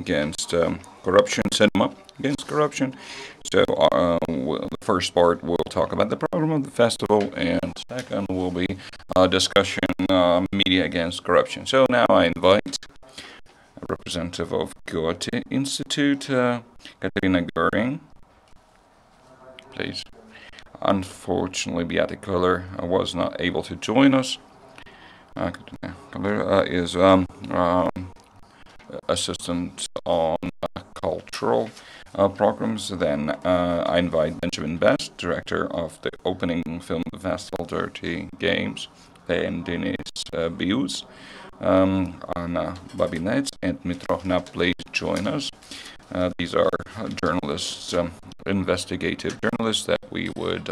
against corruption, cinema against corruption. So the first part will talk about the program of the festival, and second will be a discussion media against corruption. So now I invite a representative of Goethe-Institut, Katarina Görig, please. Unfortunately, Beate Köhler was not able to join us. Katarina Görig is assistant on cultural programs. Then I invite Benjamin Best, director of the opening film festival Dirty Games, and Denis Bihus on Babinets, and Dmytro Hnap, please join us. These are journalists, investigative journalists that we would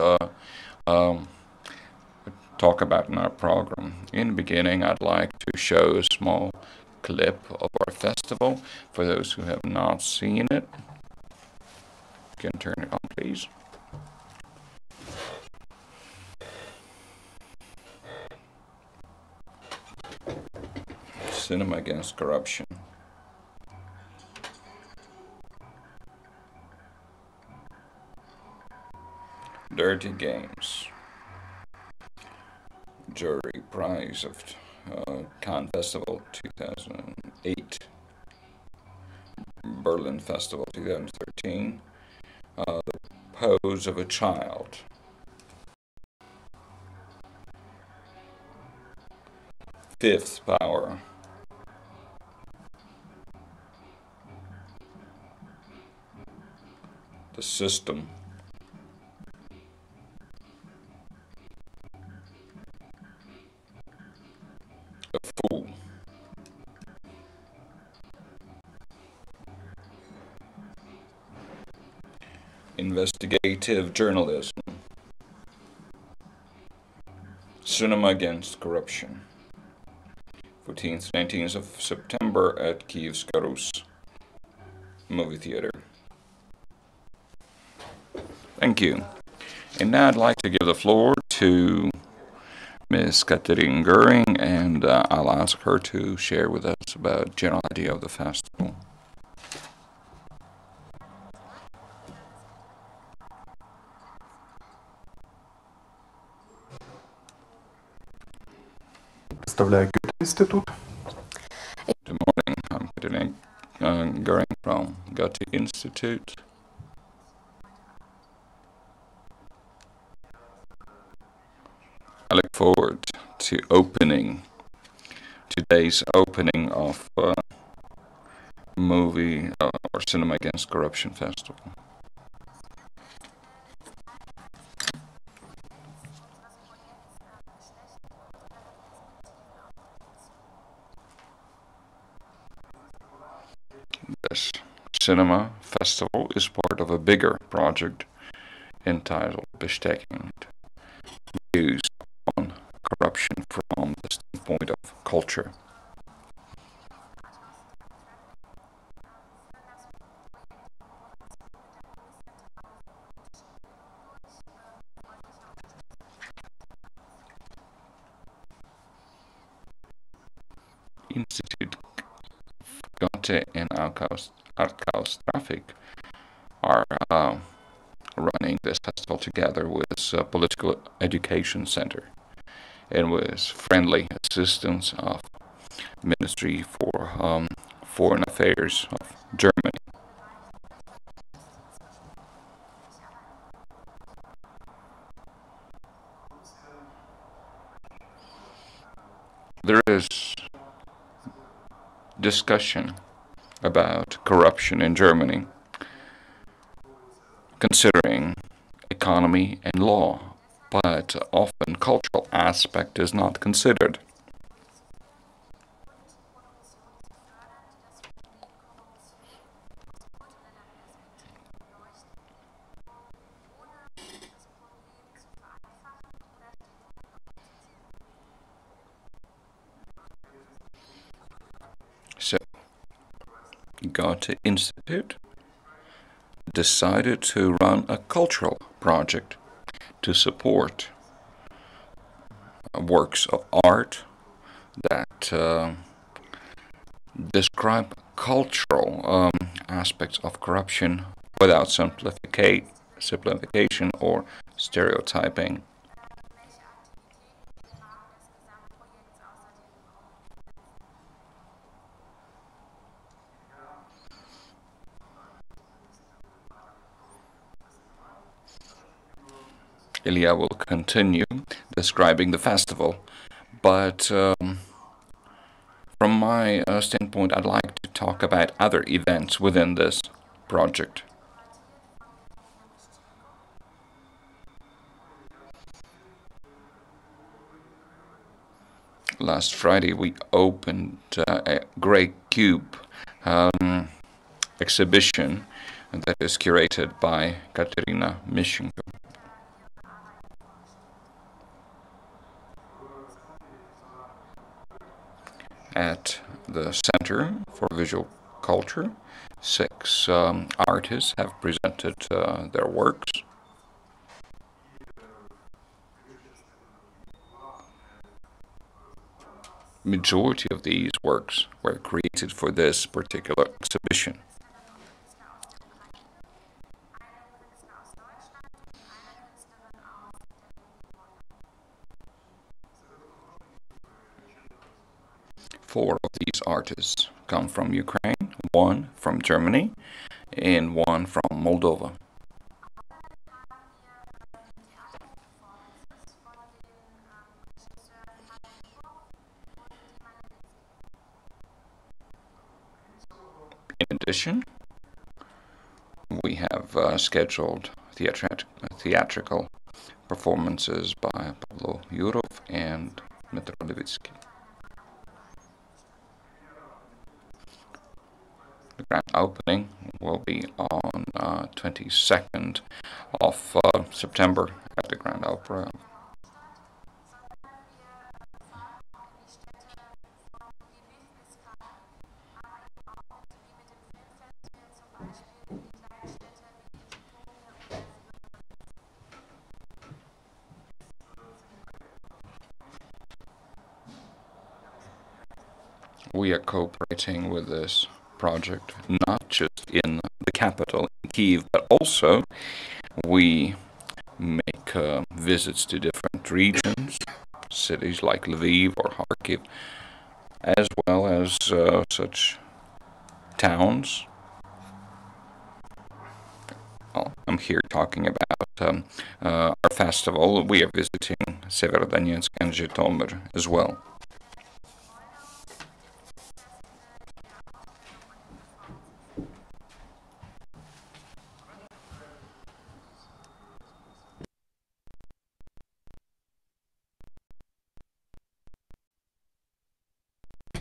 talk about in our program. In the beginning, I'd like to show a small clip of our festival for those who have not seen it. You can turn it on, please. Cinema against corruption. Dirty Games. Jury Prize of Cannes Festival 2008. Berlin Festival 2013. The Pose of a Child. Fifth Power. The System. A Fool. Investigative journalism. Cinema against corruption. 14th, 19th of September at Kyiv's Rus movie theater. Thank you. And now I'd like to give the floor to Ms. Katarina Görig, and I'll ask her to share with us about general idea of the festival. Представляю Goethe-Institut. Good morning. I'm Katarina Görig from Goethe-Institut. I look forward to today's opening of movie or Cinema Against Corruption Festival. This cinema festival is part of a bigger project entitled Bestechend, views on corruption from the standpoint of culture. Institute Goethe and Arthaus Traffic are running this festival together with a political education center and with friendly assistance of Ministry for Foreign Affairs of Germany. There is discussion about corruption in Germany, considering economy and law, but often cultural aspect is not considered. So, Goethe-Institut decided to run a cultural project to support works of art that describe cultural aspects of corruption without simplification or stereotyping. Ilya will continue describing the festival, but from my standpoint, I'd like to talk about other events within this project. Last Friday, we opened a Grey Cube exhibition that is curated by Katarina Görig. At the Center for Visual Culture, 6 artists have presented their works. Majority of these works were created for this particular exhibition. Four of these artists come from Ukraine, 1 from Germany, and 1 from Moldova. In addition, we have scheduled theatrical performances by Pavel Sheremet and Dmytro Hnap. The grand opening will be on 22nd of September at the Grand Opera. We are cooperating with this project not just in the capital, in Kyiv, but also we make visits to different regions, cities like Lviv or Kharkiv, as well as such towns. I'm here talking about our festival. We are visiting Severodonetsk and Zhytomyr as well.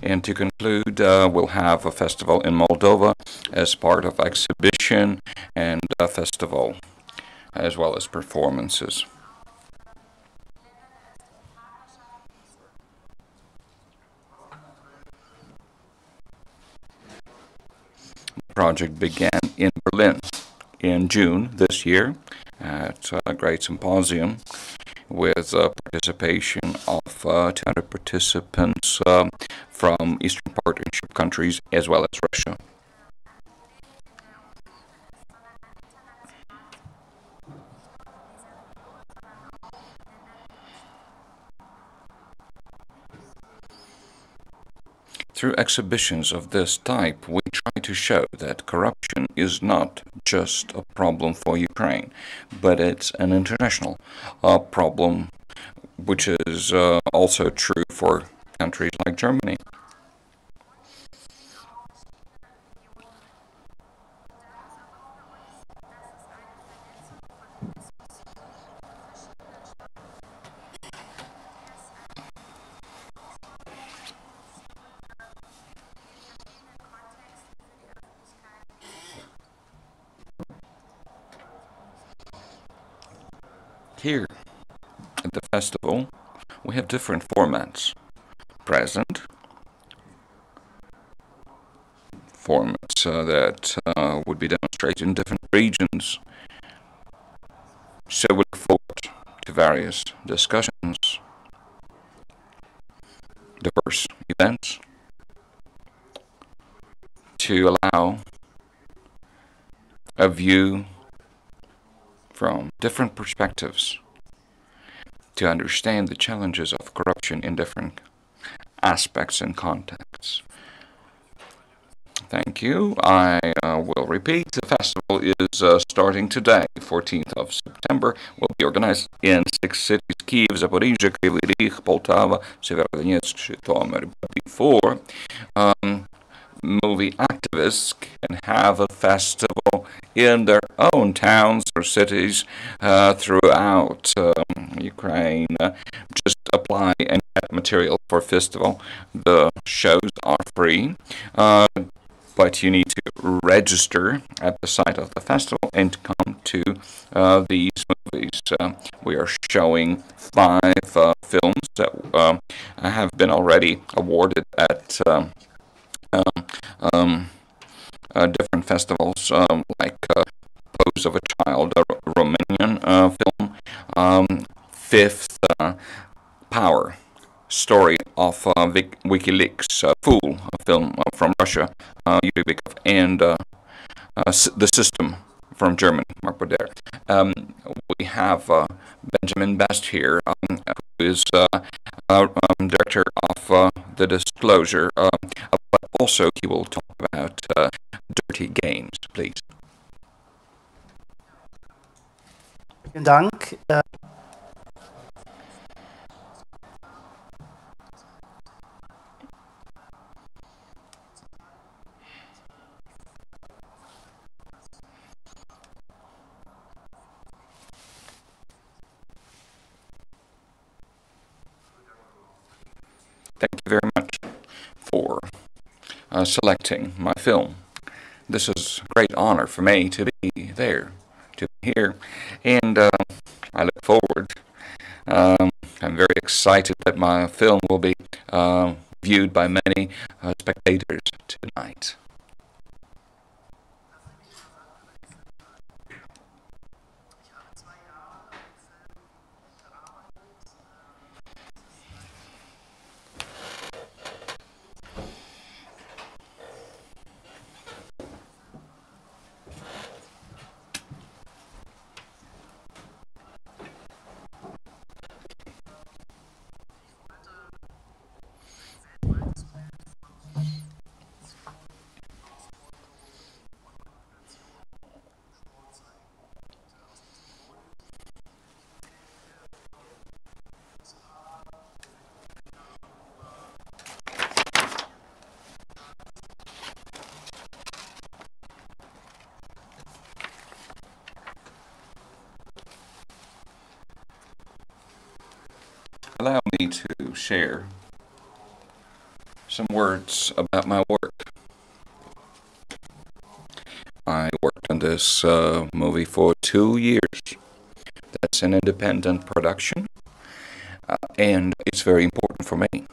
And to conclude, we'll have a festival in Moldova as part of exhibition and a festival, as well as performances. The project began in Berlin in June this year at a great symposium with participation of 200 participants from Eastern Partnership countries as well as Russia. Through exhibitions of this type, we try to show that corruption is not just a problem for Ukraine, but it's an international problem, which is also true for countries like Germany. Here at the festival, we have different formats. Present, formats that would be demonstrated in different regions. So we look forward to various discussions, diverse events, to allow a view from different perspectives to understand the challenges of corruption in different aspects and contexts. Thank you. I will repeat. The festival is starting today, 14th of September. Will be organized in 6 cities: Kyiv, Zaporizhzhia, Kryvyi Rih, Poltava, Severodonetsk, Zhytomyr. Before, movie activists can have a festival in their own towns or cities throughout Ukraine. Just apply and get material for festival. The shows are free, but you need to register at the site of the festival and come to these movies. We are showing 5 films that have been already awarded at different festivals, like Pose of a Child, a Romanian film, Fifth Power, Story of WikiLeaks, Fool, a film from Russia, Yuri Bykov, and The System from Germany, Mark Boder. We have Benjamin Best here, who is director of The Disclosure, but also he will talk about dirty games, please. Vielen Dank. Thank you very much for selecting my film. This is a great honor for me to be there, to be here, and I look forward. I'm very excited that my film will be viewed by many spectators tonight. Allow me to share some words about my work. I worked on this movie for 2 years. That's an independent production, and it's very important for me.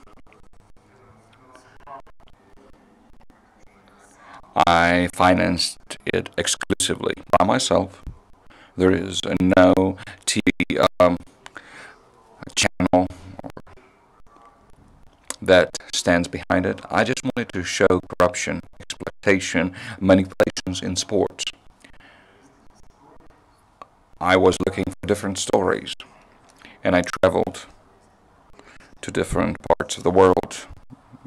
I financed it exclusively by myself. There is no TV channel that stands behind it. I just wanted to show corruption, exploitation, manipulations in sports. I was looking for different stories, and I traveled to different parts of the world,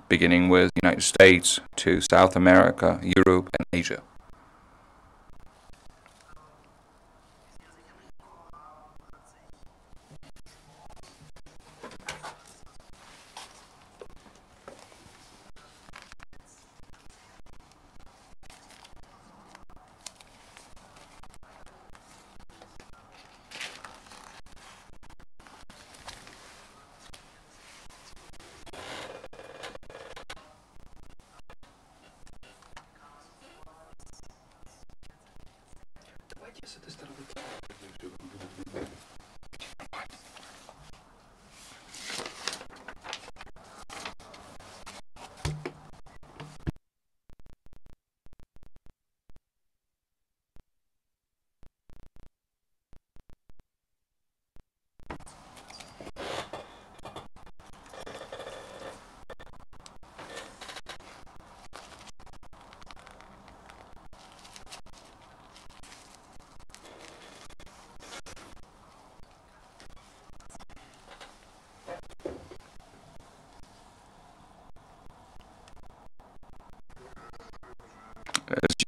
beginning with the United States to South America, Europe, and Asia.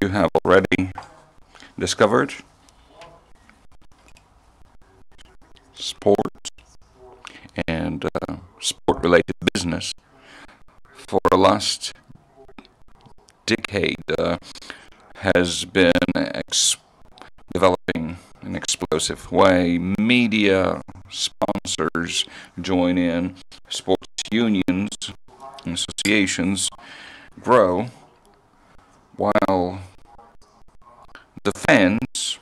you have already discovered, sport and sport-related business for the last decade has been developing in an explosive way. Media sponsors join in, sports unions and associations grow, while the fans,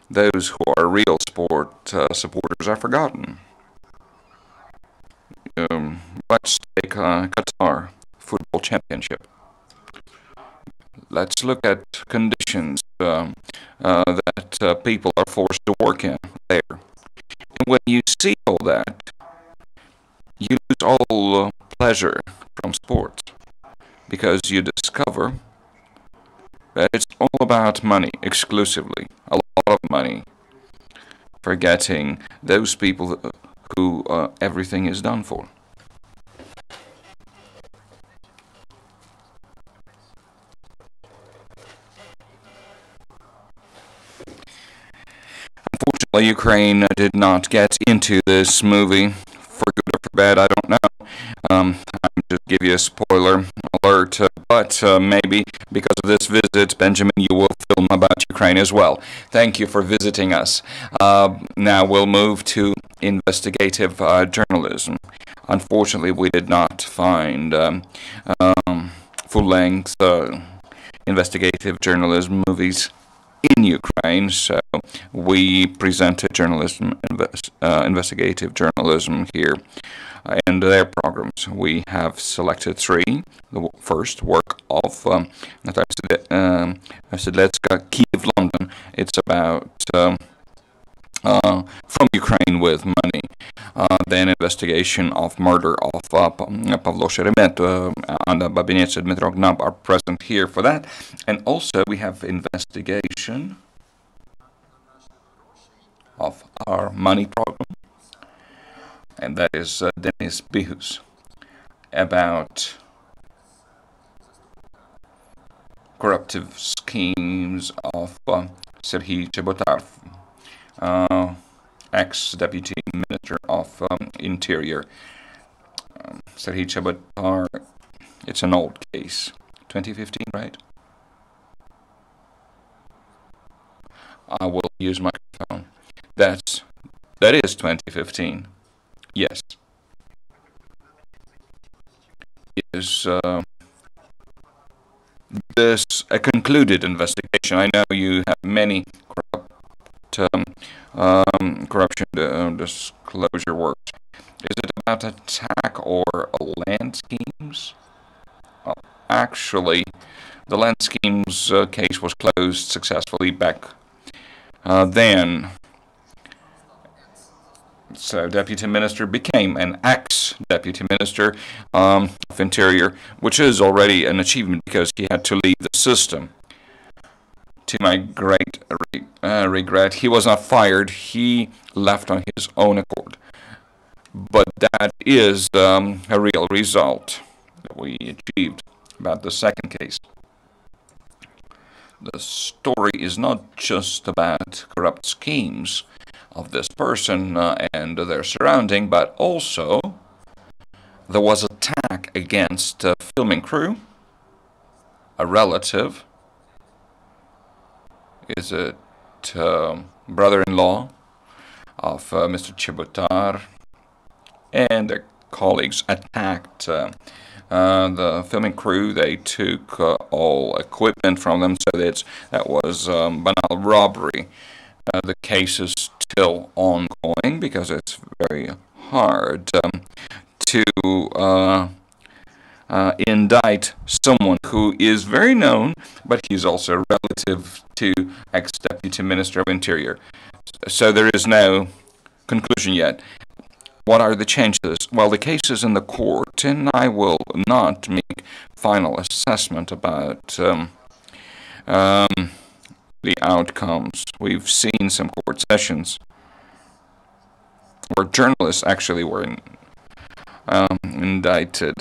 those who are real sport supporters, are forgotten. Let's take Qatar Football Championship. Let's look at conditions that people are forced to work in there. And when you see all that, you lose all pleasure from sports, because you discover that it's all about money exclusively, a lot of money, forgetting those people who everything is done for. Unfortunately, Ukraine did not get into this movie, for good or for bad, I don't know. I'm just give you a spoiler alert, but maybe because of this visit, Benjamin, you will film about Ukraine as well. Thank you for visiting us. Now we'll move to investigative journalism. Unfortunately, we did not find full-length investigative journalism movies in Ukraine, so we presented investigative journalism here and their programs. We have selected three. The first work of Natalia Sedletska, Kyiv, London. It's about from Ukraine with money. Then investigation of murder of Pavel Sheremet and Babinets and Dmytro Hnap are present here for that. And also we have investigation of our money program, and that is Dennis Bihus, about corruptive schemes of Serhiy Chebotar, ex-deputy minister of Interior. Serhiy Chebotar, it's an old case, 2015, right? I will use my phone. That is 2015. Yes. Is this a concluded investigation? I know you have many corruption disclosure works. Is it about attack or land schemes? Actually, the land schemes case was closed successfully back then. So deputy minister became an ex-deputy minister of Interior, which is already an achievement because he had to leave the system. To my great regret, he was not fired. He left on his own accord. But that is a real result that we achieved. About the second case, the story is not just about corrupt schemes of this person and their surrounding, but also there was an attack against a filming crew, a relative. Is it brother-in-law of Mr. Chebotar, and their colleagues attacked the filming crew. They took all equipment from them, so that was banal robbery. The case is still ongoing because it's very hard to indict someone who is very known, but he's also relative to ex-deputy minister of Interior. So there is no conclusion yet. What are the changes? Well, the case is in the court, and I will not make final assessment about the outcomes. We've seen some court sessions where journalists actually were indicted.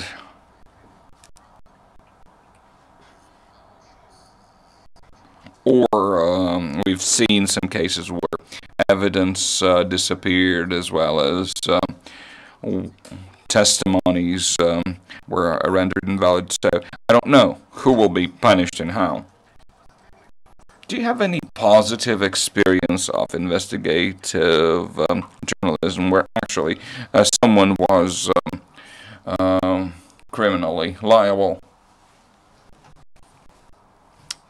or we've seen some cases where evidence disappeared, as well as testimonies were rendered invalid. So I don't know who will be punished and how. Do you have any positive experience of investigative journalism where actually someone was criminally liable?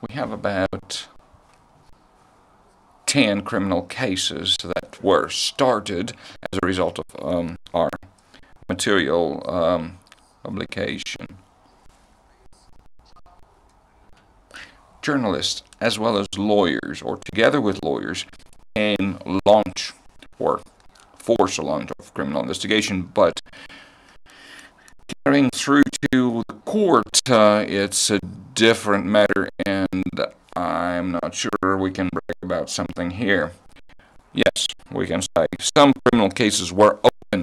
We have about 10 criminal cases that were started as a result of our material publication. Journalists, as well as lawyers, or together with lawyers, can launch or force a launch of criminal investigation, but carrying through to the court, it's a different matter, and I'm not sure we can brag about something here. Yes, we can say some criminal cases were open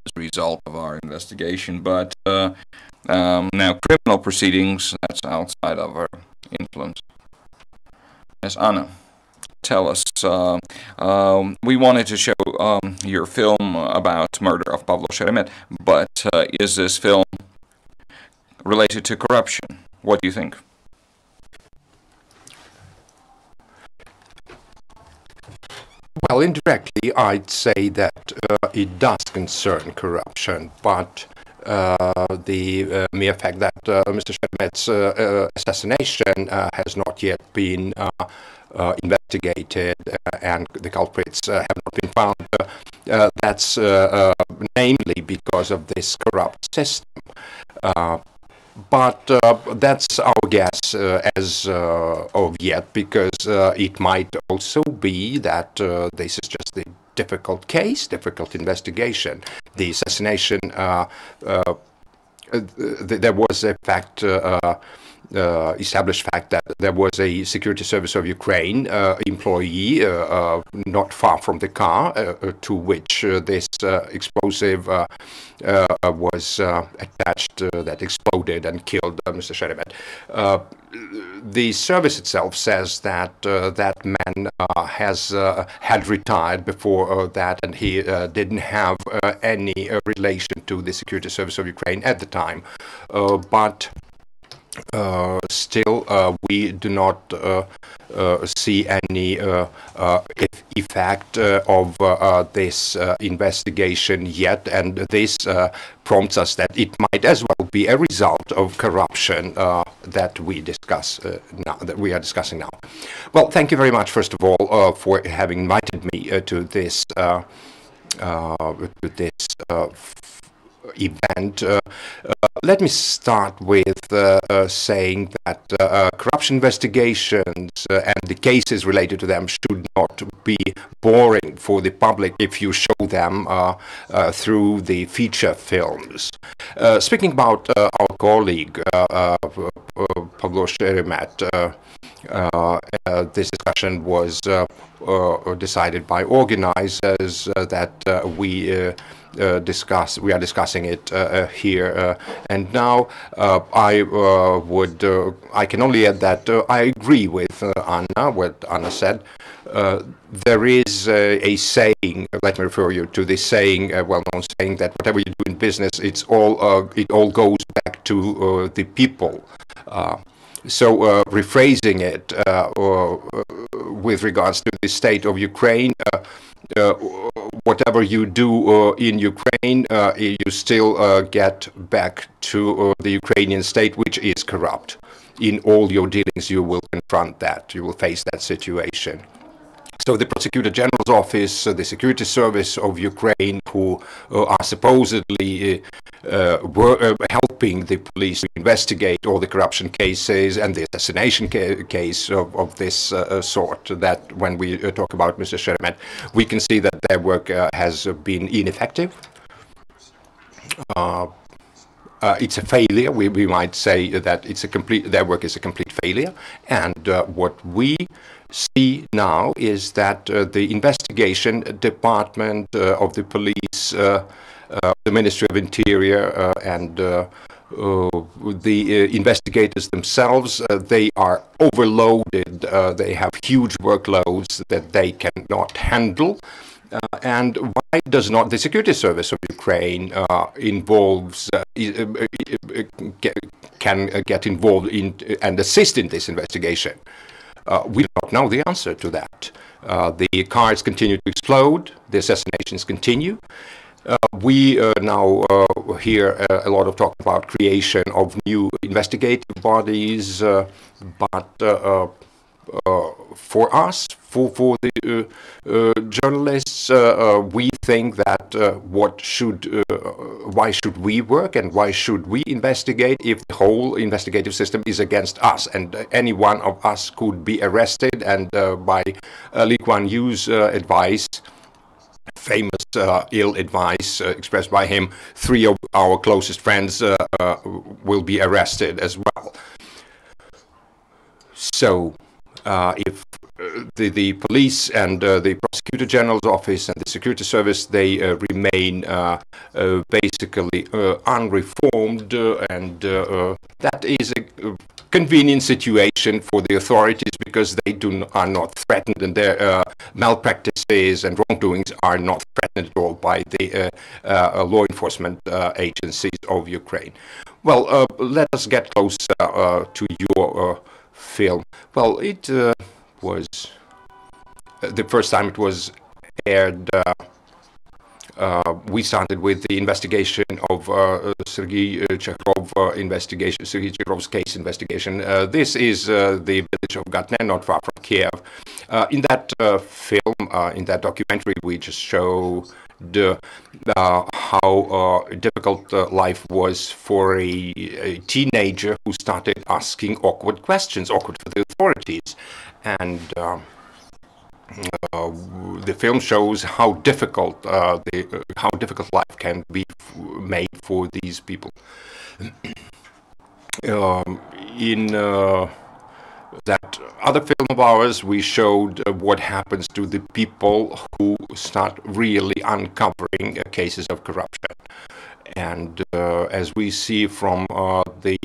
as a result of our investigation, but now criminal proceedings, that's outside of our influence. Yes, Anna, tell us. We wanted to show your film about murder of Pavel Sheremet, but is this film related to corruption? What do you think? Well, indirectly, I'd say that it does concern corruption, but the mere fact that Mr. Sheremet's assassination has not yet been investigated and the culprits have not been found, that's namely because of this corrupt system. But that's our guess as of yet, because it might also be that this is just a difficult case, difficult investigation. The assassination, there was a fact, established fact that there was a security service of Ukraine employee not far from the car to which this explosive was attached, that exploded and killed Mr. Sheremet. The service itself says that that man had retired before that, and he didn't have any relation to the security service of Ukraine at the time. But still, we do not see any effect of this investigation yet, and this prompts us that it might as well be a result of corruption that we discuss now, that we are discussing now. Well, thank you very much, first of all, for having invited me to this event. Let me start with saying that corruption investigations and the cases related to them should not be boring for the public if you show them through the feature films. Speaking about our colleague, Pavel Sheremet, this discussion was decided by organizers that we are discussing it here and now. I can only add that I agree with what Anna said. There is a saying, let me refer you to this saying, a well-known saying, that whatever you do in business, it all goes back to the people. So rephrasing it with regards to the state of Ukraine, whatever you do in Ukraine, you still get back to the Ukrainian state, which is corrupt. In all your dealings, you will confront that. You will face that situation. So the Prosecutor General's Office, the Security Service of Ukraine, who are supposedly helping the police to investigate all the corruption cases and the assassination case of this sort, that when we talk about Mr. Sheremet, we can see that their work has been ineffective. It's a failure. We might say that their work is a complete failure. And what we see now is that the investigation department of the police, the Ministry of Interior, and the investigators themselves, they are overloaded, they have huge workloads that they cannot handle. And why does not the security service of Ukraine can get involved in and assist in this investigation? We do not know the answer to that. The cars continue to explode, the assassinations continue. We now hear a lot of talk about creation of new investigative bodies, but for us, for the journalists, we think that why should we work and why should we investigate if the whole investigative system is against us, and any one of us could be arrested, and by Lee Kuan Yew's advice, famous ill advice expressed by him, 3 of our closest friends will be arrested as well. So if the police and the prosecutor general's office and the security service, they remain basically unreformed, and that is a convenient situation for the authorities, because they are not threatened, and their malpractices and wrongdoings are not threatened at all by the law enforcement agencies of Ukraine. Well, let us get closer to your film. Well, it was the first time it was aired. We started with the investigation of Serhiy Chekhov's case investigation. This is the village of Gatne, not far from Kyiv. In that film, in that documentary, we just show how difficult life was for a teenager who started asking awkward questions, awkward for the authorities, and the film shows how difficult life can be made for these people. In that other film of ours, we showed what happens to the people who start really uncovering cases of corruption. And as we see from the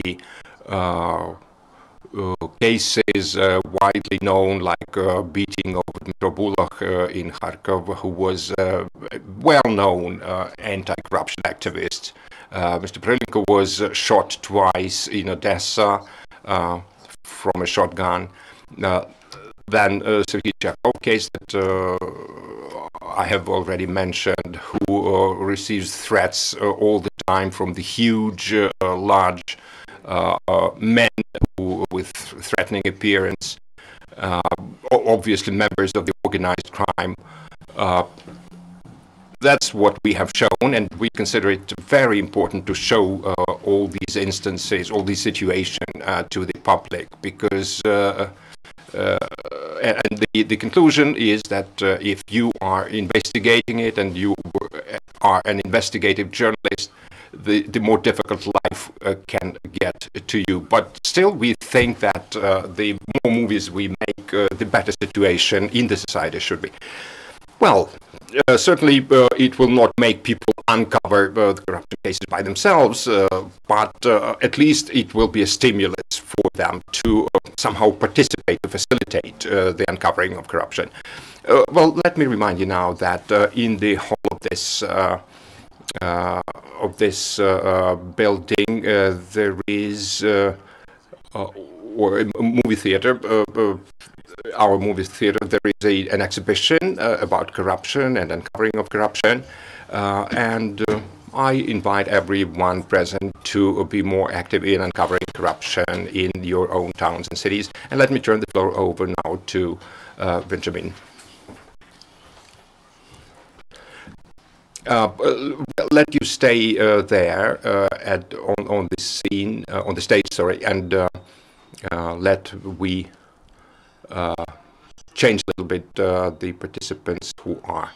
cases widely known, like beating of Dmytro Hnap in Kharkov, who was a well-known anti-corruption activist. Mr. Prelenko was shot twice in Odessa from a shotgun. Then Serhiy Chekhov case that I have already mentioned, who receives threats all the time from the huge, large men with threatening appearance, obviously members of the organized crime. That's what we have shown, and we consider it very important to show all these instances, all these situations to the public, because and the conclusion is that if you are investigating it and you are an investigative journalist, the more difficult life can get to you. But still, we think that the more movies we make, the better situation in the society should be. Well, certainly it will not make people uncover the corruption cases by themselves, but at least it will be a stimulus for them to somehow participate, to facilitate the uncovering of corruption. Well, let me remind you now that in the hall of this building there is or a movie theater. Our movie theater, there is an exhibition about corruption and uncovering of corruption, and I invite everyone present to be more active in uncovering corruption in your own towns and cities. And let me turn the floor over now to Benjamin. Let you stay there on this scene, on the stage, sorry, and let we change a little bit the participants who are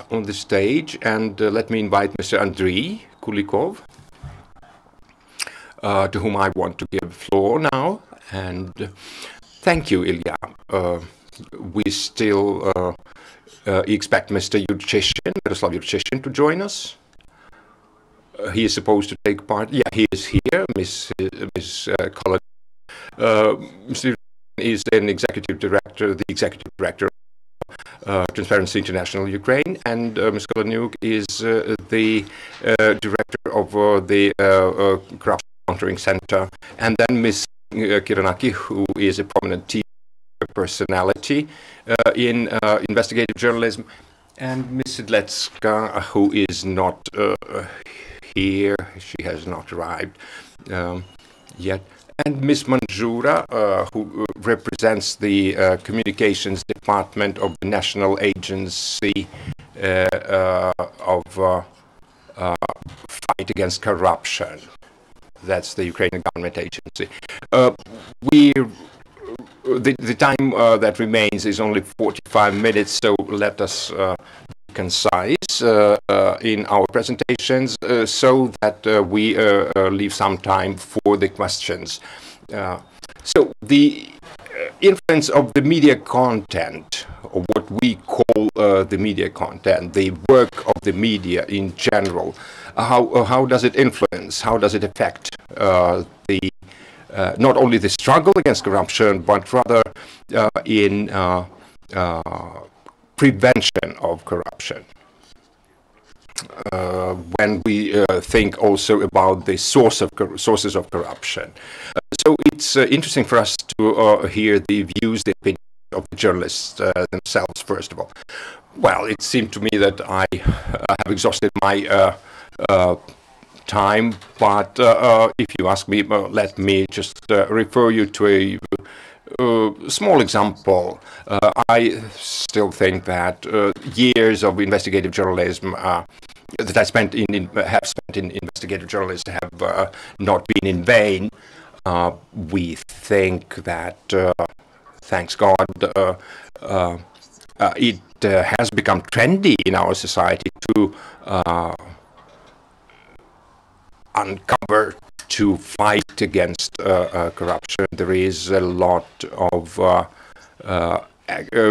on the stage, and let me invite Mr. Andriy Kulikov, to whom I want to give floor now. And thank you, Ilya. We still expect Mr. Miroslav Yurcheshin to join us. he is supposed to take part. Yeah, he is here, Miss Kolodnyuk. Mr. is an executive director, the executive director of Transparency International Ukraine, and Ms. Kolodnyuk is the director of the Corruption Monitoring Center, and then Ms. Kiranaki, who is a prominent TV personality in investigative journalism, and Ms. Sedletska, who is not here, she has not arrived yet, and Ms. Manjura, who represents the Communications Department of the National Agency of Fight Against Corruption. That's the Ukrainian government agency. The time that remains is only 45 minutes, so let us be concise in our presentations so that we leave some time for the questions. So the influence of the media content, or what we call the media content, the work of the media in general, how does it influence, how does it affect the not only the struggle against corruption, but rather in prevention of corruption? When we think also about the sources of corruption. So it's interesting for us to hear the views, the opinions of the journalists themselves, first of all. Well, it seemed to me that I have exhausted my time, but if you ask me, let me just refer you to a small example. I still think that years of investigative journalism that I have spent in investigative journalism have not been in vain. We think that, thanks God, it has become trendy in our society to uncover, to fight against corruption. There is a lot of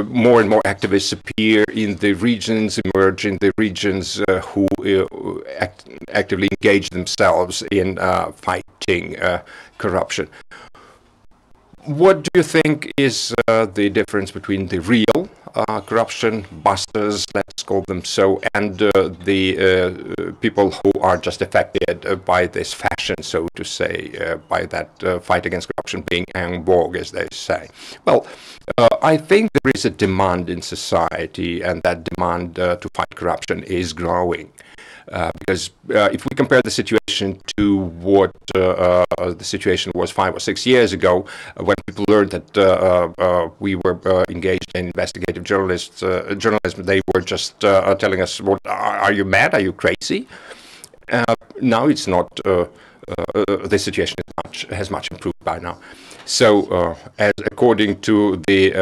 more and more activists appear in the regions, emerge in the regions who actively engage themselves in fighting corruption. What do you think is the difference between the real corruption busters, let's call them so, and the people who are just affected by this fashion, so to say, by that fight against corruption being en vogue, as they say? Well, I think there is a demand in society, and that demand to fight corruption is growing. Because if we compare the situation to what the situation was 5 or 6 years ago, when people learned that we were engaged in investigative journalism, they were just telling us, "What, are you mad? Are you crazy?" Now it's not. The situation has much improved by now. So, as according to the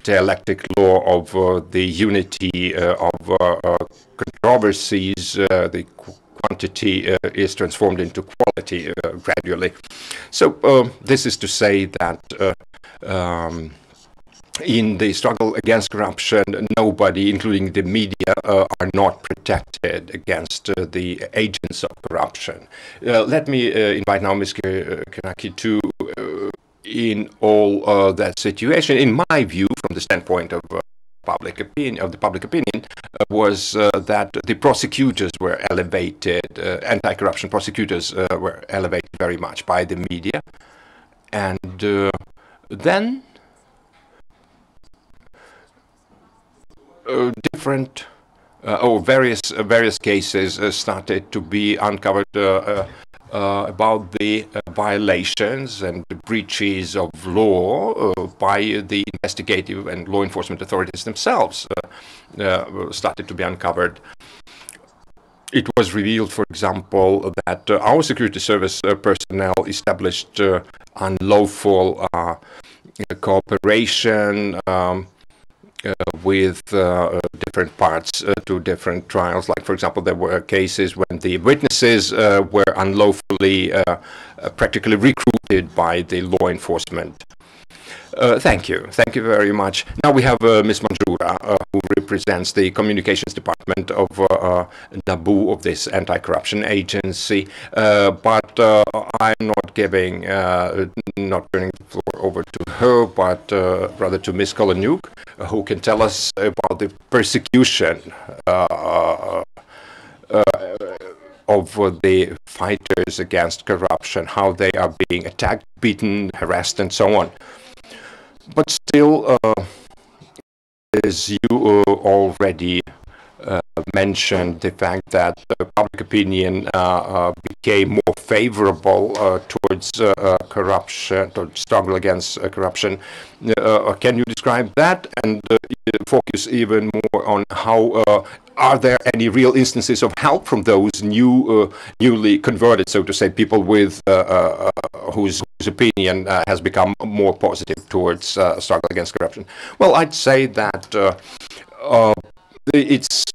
dialectic law of the unity of controversies, the quantity is transformed into quality gradually. So, this is to say that in the struggle against corruption, nobody, including the media, are not protected against the agents of corruption. Let me invite now Ms. Kiranaki to, in all that situation, in my view, from the standpoint of public opinion, was that the prosecutors were elevated, anti-corruption prosecutors were elevated very much by the media, and then different various cases started to be uncovered about the violations and the breaches of law by the investigative and law enforcement authorities themselves started to be uncovered. It was revealed, for example, that our security service personnel established unlawful cooperation with different parts to different trials. Like, for example, there were cases when the witnesses were unlawfully practically recruited by the law enforcement. Thank you. Thank you very much. Now we have Ms. Manjura, who represents the communications department of NABU, of this anti-corruption agency. But I'm not giving, not turning the floor over to her, but rather to Ms. Kolonyuk, who can tell us about the persecution of the fighters against corruption, how they are being attacked, beaten, harassed, and so on. But still, as you already mentioned, the fact that public opinion became more favorable towards corruption, towards struggle against corruption. Can you describe that and focus even more on how are there any real instances of help from those newly converted, so to say, people with whose opinion has become more positive towards struggle against corruption? Well, I'd say that it's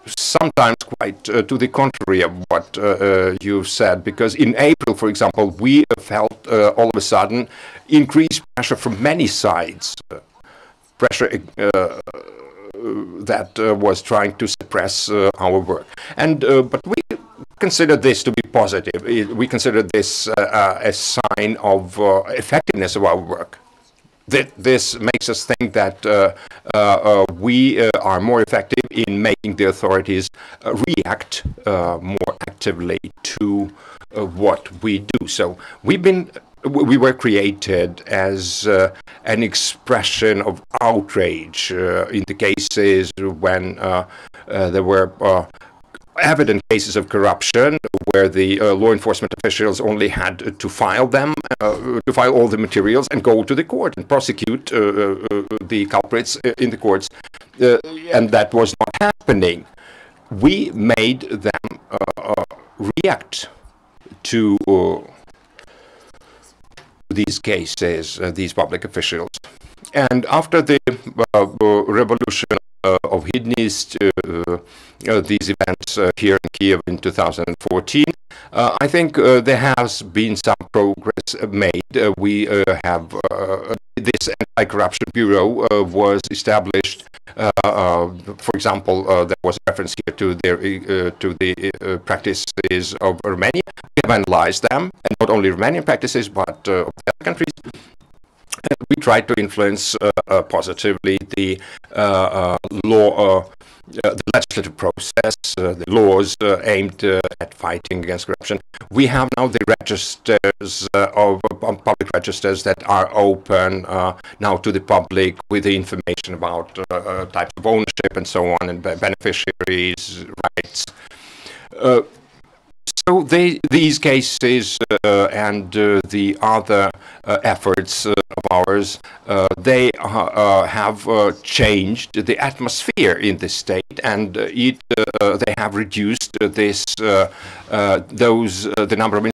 sometimes quite to the contrary of what you've said, because in April, for example, we felt all of a sudden increased pressure from many sides, pressure that was trying to suppress our work. And but we consider this to be positive. We consider this a sign of effectiveness of our work. This makes us think that we are more effective in making the authorities react more actively to what we do. So we were created as an expression of outrage in the cases when there were evident cases of corruption, where the law enforcement officials only had to file them, to file all the materials and go to the court and prosecute the culprits in the courts, and that was not happening. We made them react to these cases, these public officials. And after the revolution of Hidnist, these events here in Kyiv in 2014, I think there has been some progress made. We have this anti-corruption bureau was established. For example, there was a reference here to the practices of Romania. We have analyzed them, and not only Romanian practices, but of other countries. We tried to influence positively the law, the legislative process, the laws aimed at fighting against corruption. We have now the registers of public registers that are open now to the public, with the information about types of ownership and so on, and beneficiaries' rights. So these cases and the other efforts of ours, they have changed the atmosphere in the state, and they have reduced the number of